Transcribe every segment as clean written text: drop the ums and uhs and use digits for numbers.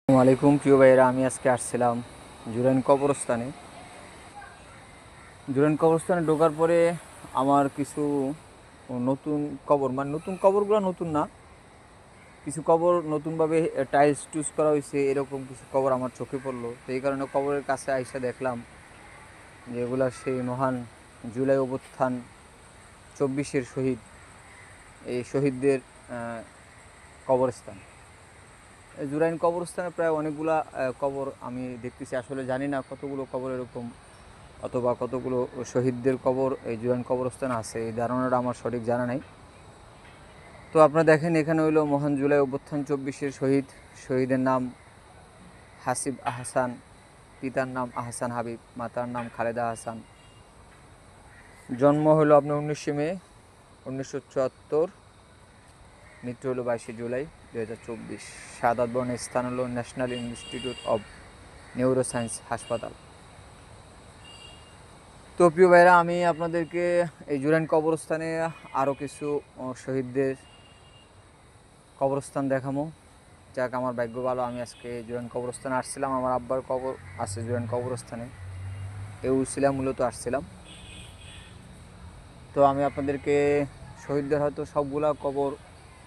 আসসালামু আলাইকুম প্রিয় ভাইয়েরা, আমি আজকে আসছিলাম জুরাইন কবরস্থানে ঢোকার পরে আমার কিছু নতুন কবর, মানে নতুন কবরগুলো নতুন না, কিছু কবর নতুনভাবে টাইলস টুস করা হয়েছে, এরকম কিছু কবর আমার চোখে পড়লো। তো এই কারণে কবরের কাছে আইসা দেখলাম যে এগুলা সেই মহান জুলাই অভ্যুত্থান 24-এর শহীদ, এই শহীদদের কবরস্থান। জুরাইন কবরস্থানে প্রায় অনেকগুলা কবর আমি দেখতেছি, আসলে জানি না কতগুলো কবর এরকম অথবা কতগুলো শহীদদের কবর এই জুরাইন কবরস্থানে আছে, এই ধারণাটা আমার সঠিক জানা নাই। তো আপনারা দেখেন, এখানে হইলো মহান জুলাই অভ্যুত্থান 24-এর শহীদের নাম হাসিব আহসান, পিতার নাম আহসান হাবিব, মাতার নাম খালেদা আহসান। জন্ম হলো আপনার 19শে মে 1974, মৃত্যু হলো 22শে জুলাই 2024। শাহাদাত বরণের স্থান হলো ন্যাশনাল ইনস্টিটিউট অব নিউরোসায়েন্স হাসপাতাল। তো প্রিয় ভাইরা, আমি আপনাদেরকে এই জুরাইন কবরস্থানে আরও কিছু শহীদদের কবরস্থান দেখাবো। যাক, আমার ভাগ্য ভালো, আমি আজকে জুরাইন কবরস্থানে আসছিলাম, আমার আব্বার কবর আছে জুরাইন কবরস্থানে, এই উসিলা মূলত আসছিলাম। তো আমি আপনাদেরকে শহীদদের হয়তো সবগুলা কবর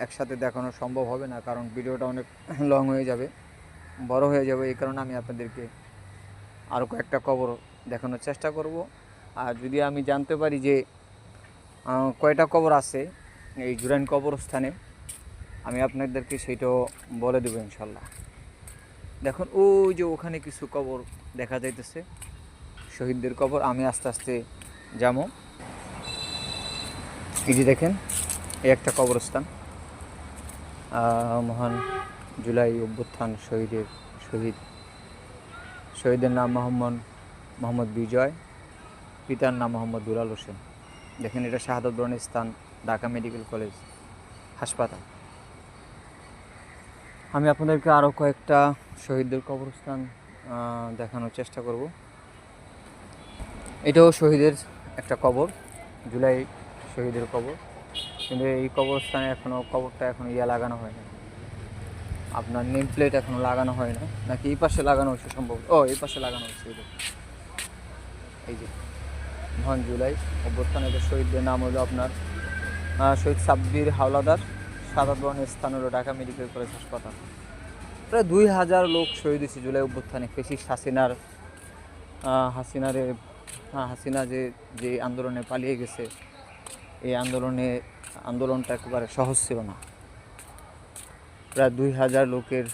একসাথে দেখানো সম্ভব হবে না, কারণ ভিডিওটা অনেক লং হয়ে যাবে, বড় হয়ে যাবে। এই কারণে আমি আপনাদেরকে আরও কয়েকটা কবর দেখানোর চেষ্টা করব। আর যদি আমি জানতে পারি যে কয়টা কবর আছে এই জুরাইন কবরস্থানে, আমি আপনাদেরকে সেইটাও বলে দেবো ইনশাল্লাহ। দেখুন, ওই যে ওখানে কিছু কবর দেখা যাইতেছে, শহীদদের কবর। আমি আস্তে আস্তে যাবো। এই যে দেখেন, এই একটা কবরস্থান, মহান জুলাই অভ্যুত্থান শহীদের নাম মোহাম্মদ বিজয়, পিতার নাম মোহাম্মদ দুলাল হোসেন। দেখেন, এটা শাহাদাত বরণের স্থান ঢাকা মেডিকেল কলেজ হাসপাতাল। আমি আপনাদেরকে আরও কয়েকটা শহীদদের কবরস্থান দেখানোর চেষ্টা করব। এটাও শহীদের একটা কবর, জুলাই শহীদের কবর, কিন্তু এই কবরস্থানে কবরটা এখনও লাগানো হয় না, আপনার নেম প্লেট এখনও লাগানো হয় না, নাকি এই পাশে লাগানো হয়েছে সম্ভব? এই পাশে লাগানো হয়েছে। এই যে মহান জুলাই অভ্যুত্থানের শহীদদের নাম হলো আপনার শহীদ সাব্বির হাওলাদার, শাহাদাত বরণের স্থান হলো ঢাকা মেডিকেল কলেজ হাসপাতাল। প্রায় 2000 লোক শহীদ হয়েছে জুলাই অভ্যুত্থানে। ফেসিস্ট হাসিনা যে আন্দোলনে পালিয়ে গেছে, এই আন্দোলনটা একেবারে সহজ ছিল না। প্রায় 2000 লোকের